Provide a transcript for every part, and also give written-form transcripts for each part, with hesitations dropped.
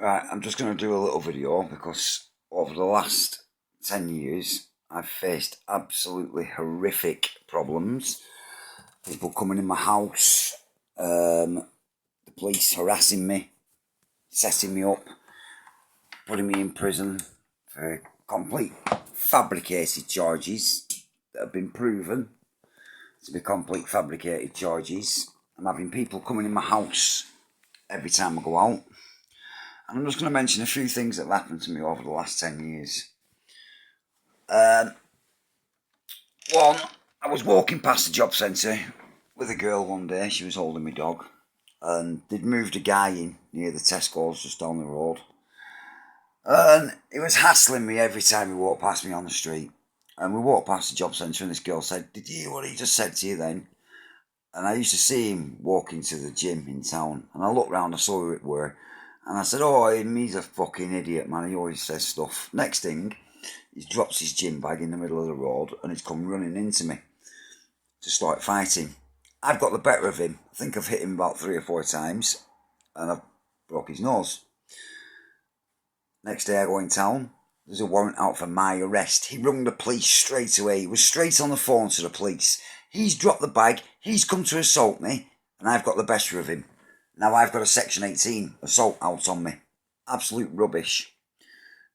Right, I'm just going to do a little video because over the last 10 years I've faced absolutely horrific problems. People coming in my house, the police harassing me, setting me up, putting me in prison for complete fabricated charges that have been proven to be complete fabricated charges. I'm having people coming in my house every time I go out. And I'm just going to mention a few things that have happened to me over the last 10 years. One, I was walking past the job centre with a girl one day. She was holding my dog. And they'd moved a guy in near the Tesco's just down the road. And he was hassling me every time he walked past me on the street. And we walked past the job centre and this girl said, "Did you hear what he just said to you then?" And I used to see him walking to the gym in town. And I looked round, I saw who it were. And I said, "Oh, he's a fucking idiot, man. He always says stuff." Next thing, he drops his gym bag in the middle of the road and he's come running into me to start fighting. I've got the better of him. I think I've hit him about 3 or 4 times and I've broke his nose. Next day I go in town. There's a warrant out for my arrest. He rung the police straight away. He was straight on the phone to the police. He's dropped the bag. He's come to assault me and I've got the better of him. Now I've got a Section 18 assault out on me. Absolute rubbish.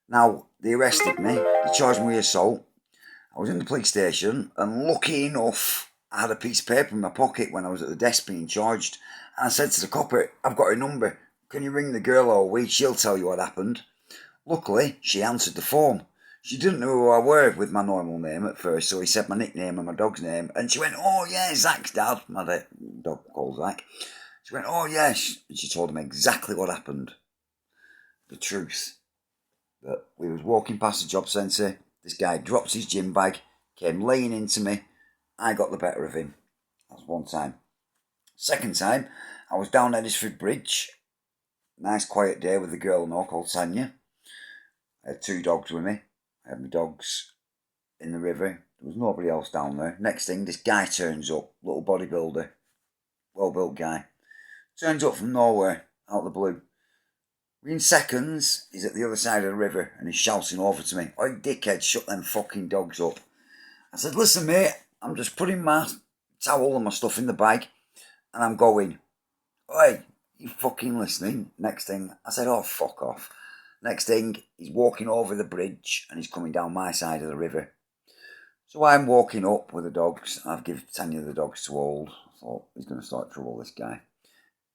Now, they arrested me. They charged me with assault. I was in the police station and lucky enough, I had a piece of paper in my pocket when I was at the desk being charged. And I said to the copper, "I've got a number. Can you ring the girl Owie? She'll tell you what happened." Luckily, she answered the phone. She didn't know who I were with my normal name at first, so he said my nickname and my dog's name. And she went, "Oh yeah, Zach's dad." My dog called Zach. She went, "Oh yes." And she told him exactly what happened. The truth. That we was walking past the job centre. This guy dropped his gym bag, came laying into me. I got the better of him. That's one time. Second time, I was down Edisford Bridge. Nice quiet day with a girl I know called Tanya. I had 2 dogs with me. I had my dogs in the river. There was nobody else down there. Next thing, this guy turns up, little bodybuilder, well-built guy. Turns up from nowhere, out of the blue. Within seconds, he's at the other side of the river and he's shouting over to me, "Oi, dickhead, shut them fucking dogs up." I said, "Listen, mate, I'm just putting my towel and my stuff in the bag and I'm going." "Oi, you fucking listening?" Next thing, I said, "Oh, fuck off." Next thing, he's walking over the bridge and he's coming down my side of the river. So I'm walking up with the dogs. I've given Tanya the dogs to hold. I thought, he's going to start trouble, this guy.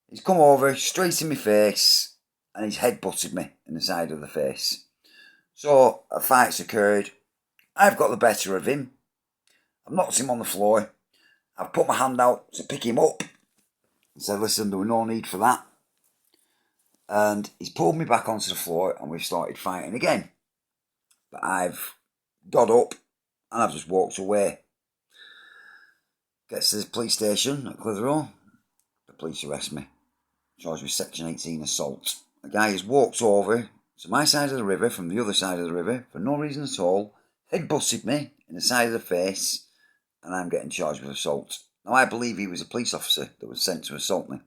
He's come over, straight in my face, and he's head-butted me in the side of the face. So a fight's occurred. I've got the better of him. I've knocked him on the floor. I've put my hand out to pick him up and said, "Listen, there was no need for that." And he's pulled me back onto the floor and we've started fighting again. But I've got up and I've just walked away. Gets to the police station at Clitheroe. The police arrest me. Charged with Section 18 assault. A guy has walked over to my side of the river from the other side of the river for no reason at all, head-busted me in the side of the face, and I'm getting charged with assault. Now, I believe he was a police officer that was sent to assault me,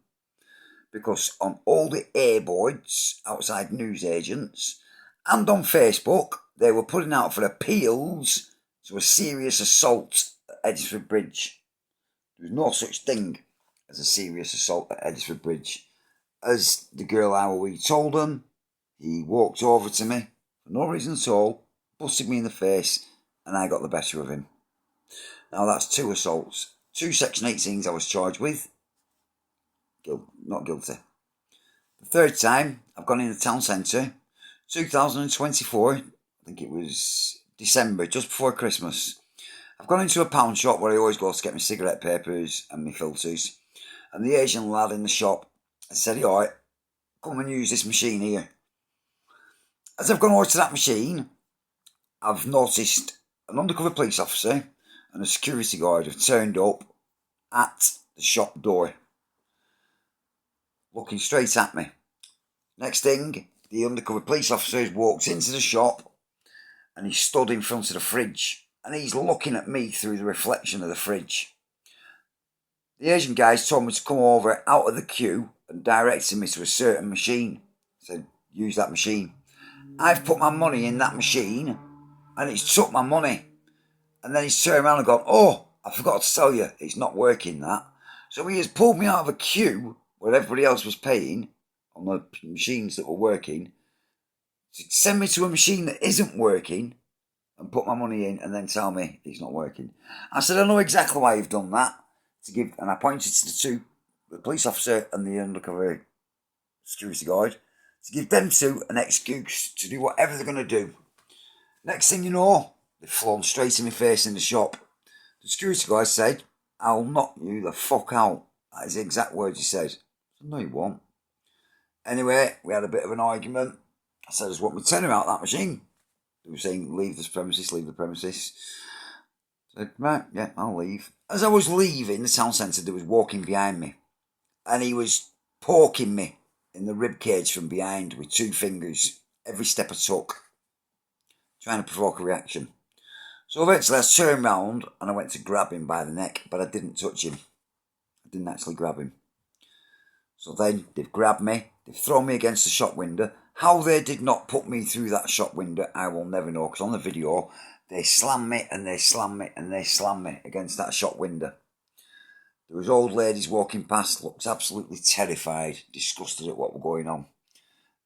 because on all the airboards outside newsagents and on Facebook, they were putting out for appeals to a serious assault at Edisford Bridge. There was no such thing as a serious assault at Edisford Bridge. As the girl Owie told him, he walked over to me for no reason at all, busted me in the face, and I got the better of him. Now that's 2 assaults. 2 Section 18s I was charged with. Not guilty. The third time, I've gone in the town centre, 2024, I think it was December, just before Christmas. I've gone into a pound shop where I always go to get my cigarette papers and my filters, and the Asian lad in the shop said, "Alright, come and use this machine here." As I've gone over to that machine, I've noticed an undercover police officer and a security guard have turned up at the shop door, looking straight at me. Next thing, the undercover police officer has walked into the shop and he stood in front of the fridge and he's looking at me through the reflection of the fridge. The Asian guys told me to come over out of the queue and directed me to a certain machine. Said, use that machine. I've put my money in that machine and it's took my money. And then he's turned around and gone, oh, I forgot to tell you, it's not working that. So he has pulled me out of a queue where everybody else was paying on the machines that were working to send me to a machine that isn't working and put my money in and then tell me it's not working. I said, I know exactly why you've done that. And I pointed to the police officer and the undercover security guard, to give them two an excuse to do whatever they're going to do. Next thing you know, they've flown straight in my face in the shop. The security guard said, I'll knock you the fuck out. That is the exact words he said. I said, no, you won't. Anyway, we had a bit of an argument. I said, I just want me to turn him out that machine. They were saying, leave this premises, leave the premises. I said, right, yeah, I'll leave. As I was leaving the town centre, there was walking behind me. And he was poking me in the rib cage from behind with 2 fingers, every step I took, trying to provoke a reaction. So eventually I turned round and I went to grab him by the neck, but I didn't touch him. I didn't actually grab him. So then they've grabbed me, they've thrown me against the shop window. How they did not put me through that shop window, I will never know, because on the video, they slammed me and they slammed me and they slammed me against that shop window. There was old ladies walking past, looked absolutely terrified, disgusted at what was going on.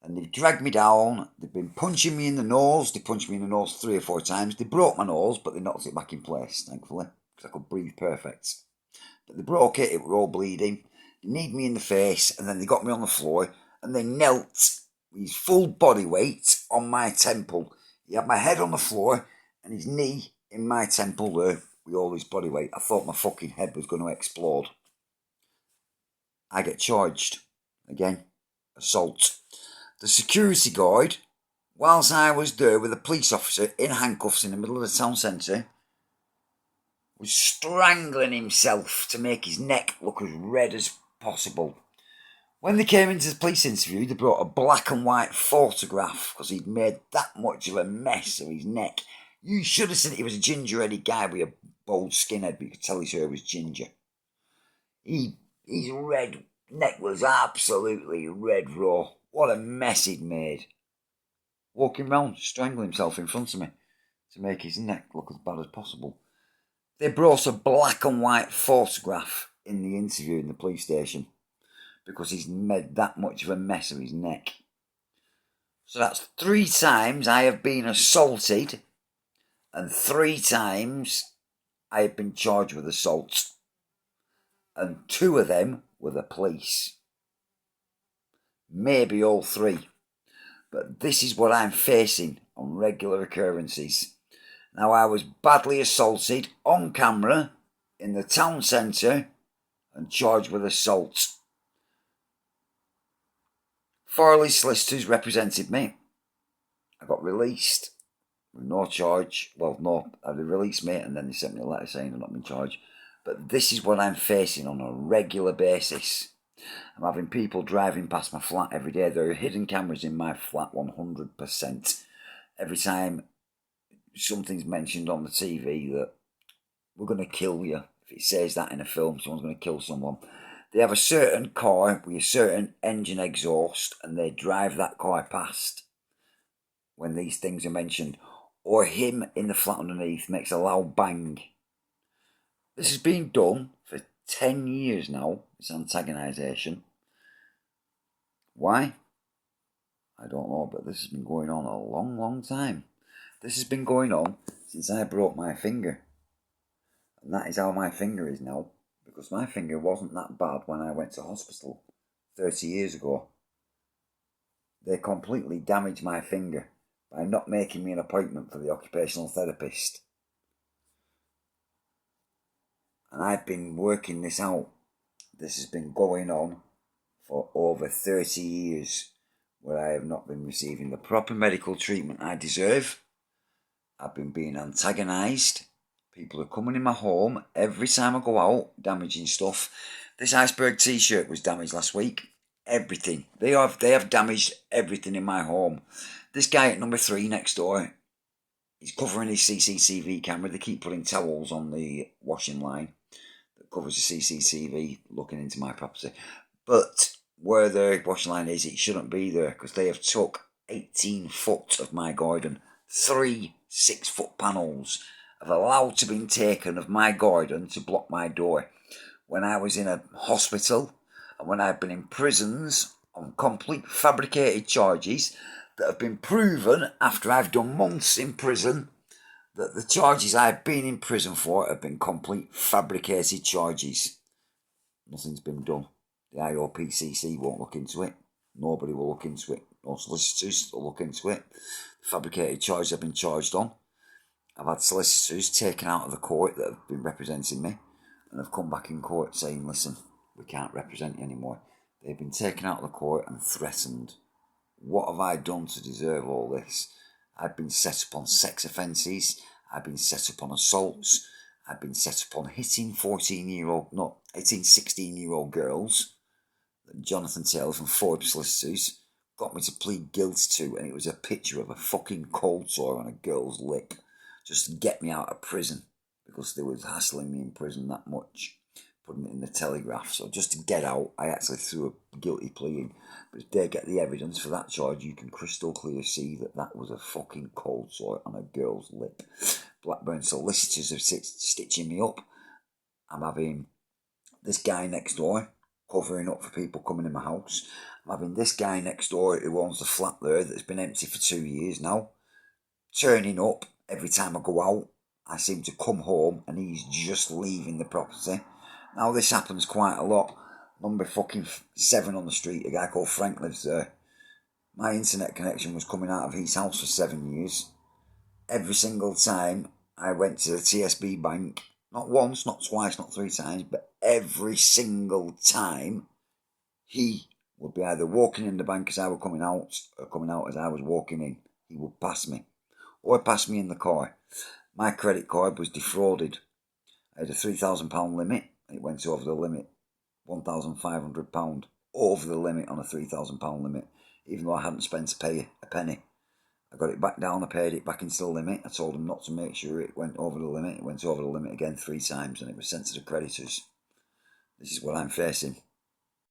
And they've dragged me down, they've been punching me in the nose, they punched me in the nose 3 or 4 times. They broke my nose, but they knocked it back in place, thankfully, because I could breathe perfect. But they broke it, it was all bleeding. They kneed me in the face, and then they got me on the floor, and they knelt with his full body weight on my temple. He had my head on the floor, and his knee in my temple there, with all his body weight. I thought my fucking head was going to explode. I get charged. Again, assault. The security guard, whilst I was there with a police officer in handcuffs in the middle of the town centre, was strangling himself to make his neck look as red as possible. When they came into the police interview, they brought a black and white photograph because he'd made that much of a mess of his neck. You should have seen it. He was a ginger-headed guy with a bold skinhead, but you could tell his hair was ginger. His red neck was absolutely red raw. What a mess he'd made. Walking round, strangling himself in front of me to make his neck look as bad as possible. They brought a black and white photograph in the interview in the police station because he's made that much of a mess of his neck. So that's 3 times I have been assaulted and 3 times I have been charged with assault. And 2 of them were the police. Maybe all 3. But this is what I'm facing on regular occurrences. Now, I was badly assaulted on camera in the town centre and charged with assault. Farley solicitors represented me. I got released with no charge. Well, no, they released me and then they sent me a letter saying I'm not been charged. But this is what I'm facing on a regular basis. I'm having people driving past my flat every day. There are hidden cameras in my flat 100%. Every time something's mentioned on the TV that we're going to kill you, if it says that in a film, someone's going to kill someone, they have a certain car with a certain engine exhaust and they drive that car past when these things are mentioned. Or him in the flat underneath makes a loud bang. This has been done for 10 years now, this antagonisation. Why? I don't know, but this has been going on a long, long time. This has been going on since I broke my finger. And that is how my finger is now, because my finger wasn't that bad when I went to hospital 30 years ago. They completely damaged my finger by not making me an appointment for the occupational therapist. And I've been working this out. This has been going on for over 30 years where I have not been receiving the proper medical treatment I deserve. I've been being antagonised. People are coming in my home every time I go out, damaging stuff. This iceberg t-shirt was damaged last week. Everything. They have damaged everything in my home. This guy at number 3 next door, he's covering his CCTV camera. They keep putting towels on the washing line that covers the CCTV looking into my property. But where the washing line is, it shouldn't be there because they have took 18 foot of my garden. 3 6-foot panels have allowed to be taken of my garden to block my door. When I was in a hospital and when I've been in prisons on complete fabricated charges that have been proven after I've done months in prison that the charges I've been in prison for have been complete fabricated charges. Nothing's been done. The IOPCC won't look into it. Nobody will look into it. No solicitors will look into it. The fabricated charges I've been charged on. I've had solicitors taken out of the court that have been representing me and have come back in court saying, listen, we can't represent you anymore. They've been taken out of the court and threatened. What have I done to deserve all this? I've been set upon sex offences. I've been set upon assaults. I've been set upon hitting 16-year-old girls that Jonathan Taylor from Forbes Solicitors got me to plead guilty to, and it was a picture of a fucking cold sore on a girl's lip just to get me out of prison because they was hassling me in prison that much, putting it in the Telegraph. So just to get out, I actually threw a guilty plea in. But if they get the evidence for that charge, you can crystal clear see that that was a fucking cold sore on a girl's lip. Blackburn solicitors are stitching me up. I'm having this guy next door covering up for people coming in my house. I'm having this guy next door who owns the flat there that's been empty for 2 years now, turning up every time I go out. I seem to come home and he's just leaving the property. Now this happens quite a lot. Number fucking 7 on the street, a guy called Frank lives there. My internet connection was coming out of his house for 7 years. Every single time I went to the TSB bank, not once, not twice, not 3 times, but every single time, he would be either walking in the bank as I was coming out or coming out as I was walking in. He would pass me or pass me in the car. My credit card was defrauded. I had a £3,000 limit. It went over the limit, £1,500 over the limit on a £3,000 limit, even though I hadn't spent a penny. I got it back down, I paid it back into the limit. I told them not to make sure it went over the limit. It went over the limit again 3 times and it was sent to the creditors. This is what I'm facing.